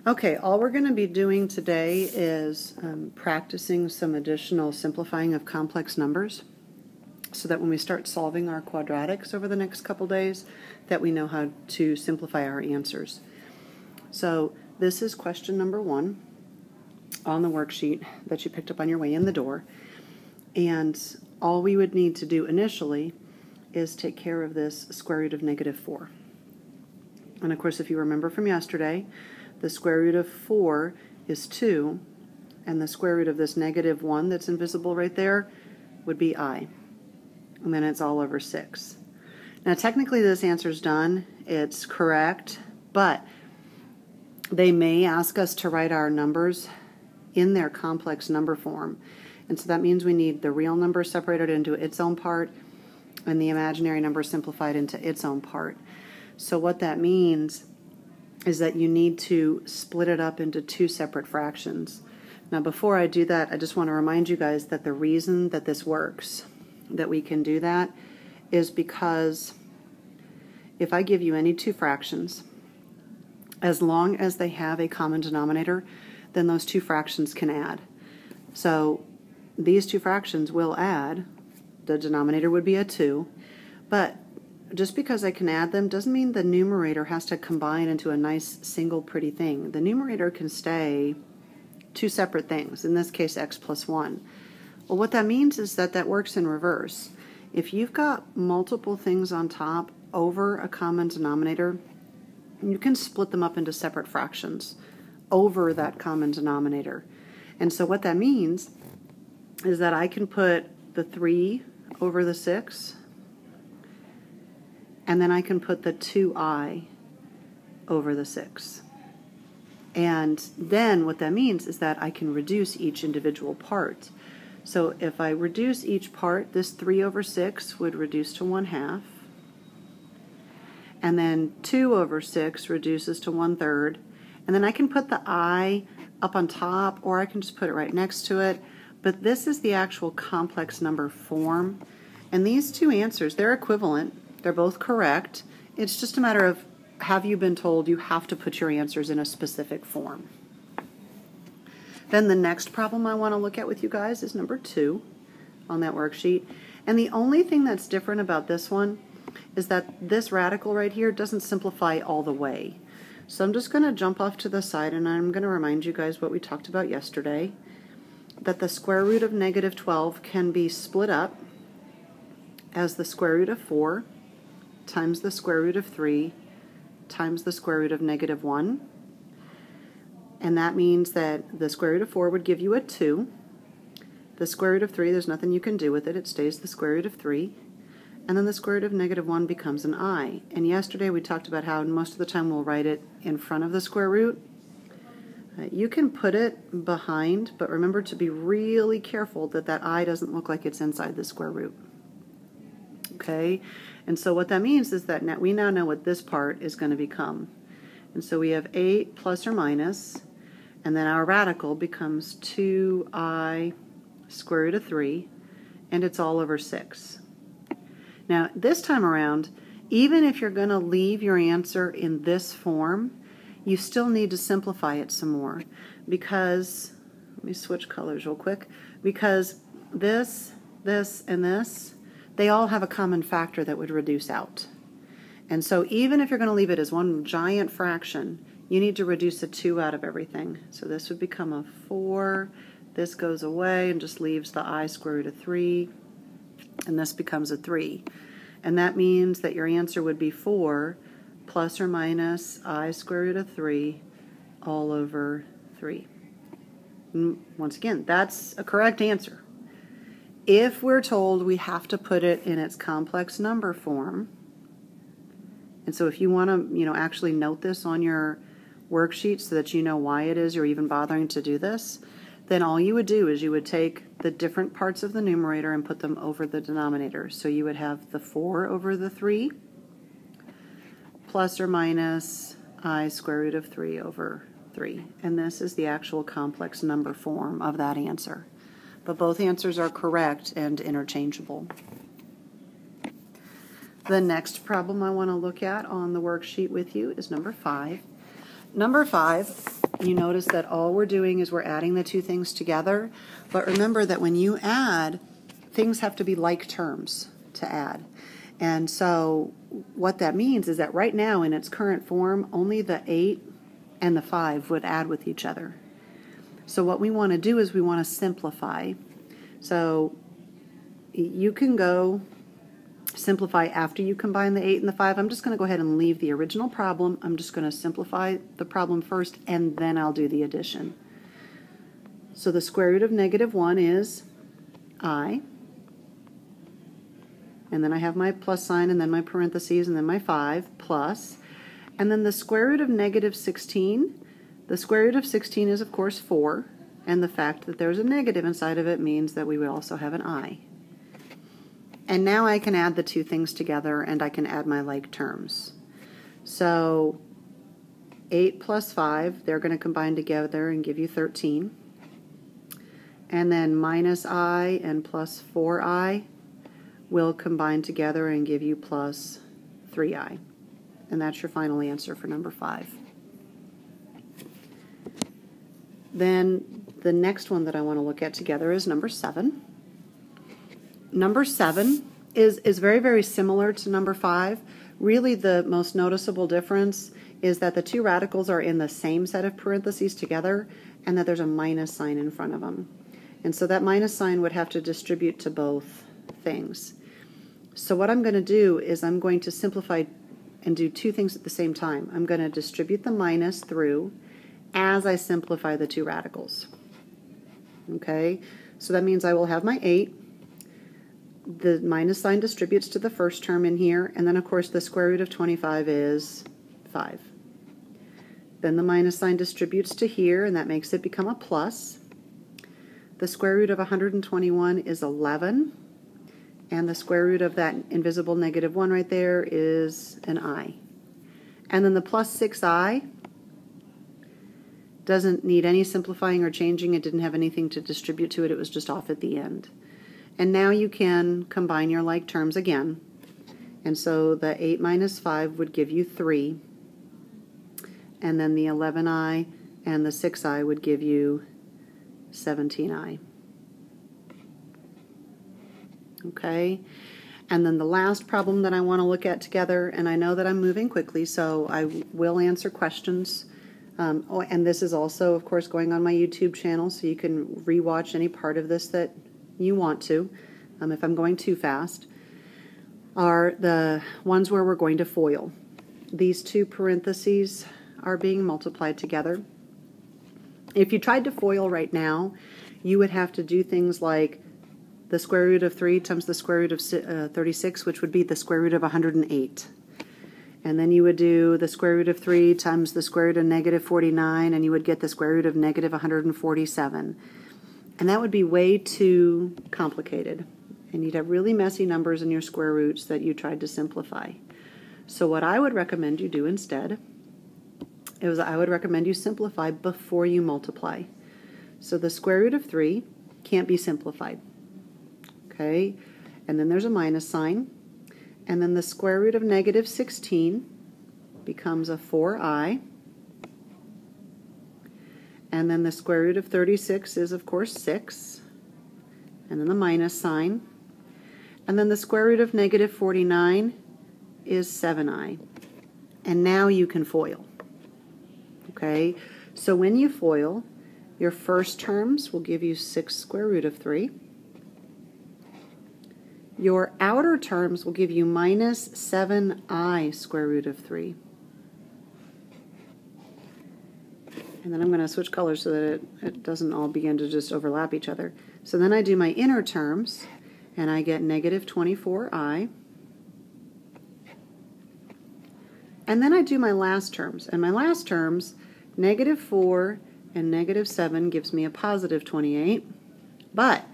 Okay, all we're going to be doing today is practicing some additional simplifying of complex numbers so that when we start solving our quadratics over the next couple days, that we know how to simplify our answers. So this is question number 1 on the worksheet that you picked up on your way in the door. And all we would need to do initially is take care of this square root of -4. And of course, if you remember from yesterday, the square root of 4 is 2, and the square root of this -1 that's invisible right there would be I. And then it's all over 6. Now technically this answer's done, it's correct, but they may ask us to write our numbers in their complex number form. And so that means we need the real number separated into its own part and the imaginary number simplified into its own part. So what that means is that you need to split it up into 2 separate fractions. Now before I do that, I just want to remind you guys that the reason that this works, that we can do that, is because if I give you any 2 fractions, as long as they have a common denominator, then those 2 fractions can add. So these 2 fractions will add. The denominator would be a 2, but just because I can add them doesn't mean the numerator has to combine into a nice single pretty thing. The numerator can stay 2 separate things, in this case x plus 1. Well, what that means is that that works in reverse. If you've got multiple things on top over a common denominator, you can split them up into separate fractions over that common denominator. And so what that means is that I can put the 3 over the 6, and then I can put the 2i over the 6. And then what that means is that I can reduce each individual part. So if I reduce each part, this 3 over 6 would reduce to 1/2. And then 2 over 6 reduces to 1/3. And then I can put the I up on top, or I can just put it right next to it. But this is the actual complex number form. And these 2 answers, they're equivalent. They're both correct. It's just a matter of, have you been told you have to put your answers in a specific form? Then the next problem I want to look at with you guys is number 2 on that worksheet. And the only thing that's different about this one is that this radical right here doesn't simplify all the way. So I'm just going to jump off to the side and I'm going to remind you guys what we talked about yesterday, that the square root of -12 can be split up as the square root of 4 times the square root of 3 times the square root of -1. And that means that the square root of 4 would give you a 2. The square root of 3, there's nothing you can do with it. It stays the square root of 3. And then the square root of -1 becomes an I. And yesterday we talked about how most of the time we'll write it in front of the square root. You can put it behind, but remember to be really careful that that I doesn't look like it's inside the square root. Okay? And so what that means is that we now know what this part is going to become. And so we have 8 plus or minus, and then our radical becomes 2i square root of 3, and it's all over 6. Now, this time around, even if you're going to leave your answer in this form, you still need to simplify it some more, because, let me switch colors real quick, because this, and this, they all have a common factor that would reduce out. And so even if you're going to leave it as one giant fraction, you need to reduce a 2 out of everything. So this would become a 4, this goes away and just leaves the I square root of 3, and this becomes a 3. And that means that your answer would be 4 plus or minus I square root of 3 all over 3. And once again, that's a correct answer. If we're told we have to put it in its complex number form, and so if you want to, actually note this on your worksheet so that you know why it is you're even bothering to do this, then all you would do is you would take the different parts of the numerator and put them over the denominator. So you would have the 4 over the 3 plus or minus I square root of 3 over 3. And this is the actual complex number form of that answer. But both answers are correct and interchangeable. The next problem I want to look at on the worksheet with you is number 5. Number 5 you notice that all we're doing is we're adding the two things together. But remember that when you add, things have to be like terms to add. And so what that means is that right now in its current form, only the 8 and the 5 would add with each other. So what we want to do is we want to simplify. So you can go simplify after you combine the 8 and the 5. I'm just going to go ahead and leave the original problem. I'm just going to simplify the problem first, and then I'll do the addition. So the square root of -1 is I. And then I have my plus sign, and then my parentheses, and then my 5, plus. And then the square root of -16. The square root of 16 is, of course, 4. And the fact that there's a negative inside of it means that we would also have an I. And now I can add the two things together, and I can add my like terms. So 8 plus 5, they're going to combine together and give you 13. And then minus I and plus 4I will combine together and give you plus 3I. And that's your final answer for number 5. Then the next one that I want to look at together is number 7. Number 7 is very, very similar to number 5. Really the most noticeable difference is that the two radicals are in the same set of parentheses together and that there's a minus sign in front of them. And so that minus sign would have to distribute to both things. So what I'm going to do is I'm going to simplify and do two things at the same time. I'm going to distribute the minus through as I simplify the two radicals. Okay, so that means I will have my 8. The minus sign distributes to the first term in here, and then of course the square root of 25 is 5. Then the minus sign distributes to here, and that makes it become a plus. The square root of 121 is 11, and the square root of that invisible -1 right there is an I. And then the plus 6I doesn't need any simplifying or changing. It didn't have anything to distribute to it. It was just off at the end. And now you can combine your like terms again. And so the 8 minus 5 would give you 3. And then the 11I and the 6I would give you 17I. Okay? And then the last problem that I want to look at together, and I know that I'm moving quickly, so I will answer questions. And this is also, of course, going on my YouTube channel, so you can rewatch any part of this that you want to, if I'm going too fast, are the ones where we're going to FOIL. These two parentheses are being multiplied together. If you tried to FOIL right now, you would have to do things like the square root of 3 times the square root of 36, which would be the square root of 108. And then you would do the square root of 3 times the square root of -49, and you would get the square root of -147. And that would be way too complicated. And you'd have really messy numbers in your square roots that you tried to simplify. So what I would recommend you do instead is I would recommend you simplify before you multiply. So the square root of 3 can't be simplified. Okay? And then there's a minus sign. And then the square root of -16 becomes a 4I. And then the square root of 36 is, of course, 6. And then the minus sign. And then the square root of -49 is 7I. And now you can FOIL. Okay? So when you FOIL, your first terms will give you 6 square root of 3. Your outer terms will give you minus 7I square root of 3. And then I'm going to switch colors so that it doesn't all begin to just overlap each other. So then I do my inner terms, and I get -24I. And then I do my last terms. And my last terms, -4 and -7 gives me a positive 28. But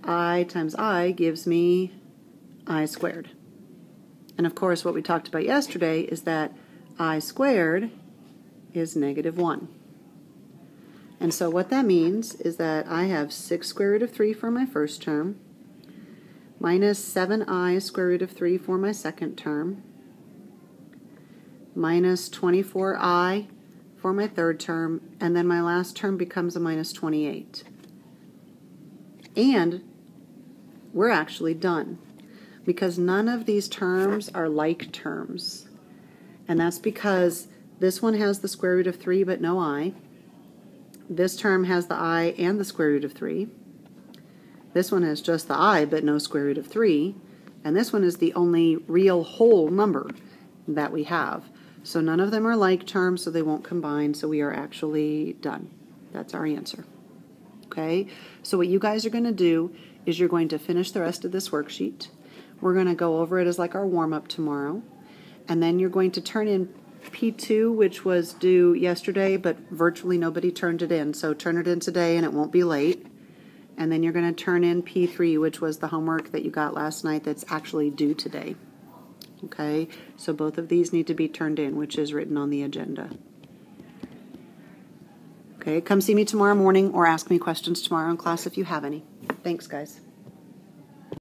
I times I gives me I squared. And of course what we talked about yesterday is that I squared is -1. And so what that means is that I have 6 square root of 3 for my first term, minus 7I square root of 3 for my second term, minus 24I for my third term, and then my last term becomes a minus 28. And we're actually done, because none of these terms are like terms. And that's because this one has the square root of 3 but no I. This term has the I and the square root of 3. This one has just the I but no square root of 3. And this one is the only real whole number that we have. So none of them are like terms, so they won't combine, so we are actually done. That's our answer. Okay, so what you guys are going to do is you're going to finish the rest of this worksheet. We're going to go over it as like our warm-up tomorrow, and then you're going to turn in P2, which was due yesterday, but virtually nobody turned it in, so turn it in today and it won't be late. And then you're going to turn in P3, which was the homework that you got last night that's actually due today. Okay, so both of these need to be turned in, which is written on the agenda. Okay, come see me tomorrow morning or ask me questions tomorrow in class if you have any. Thanks, guys.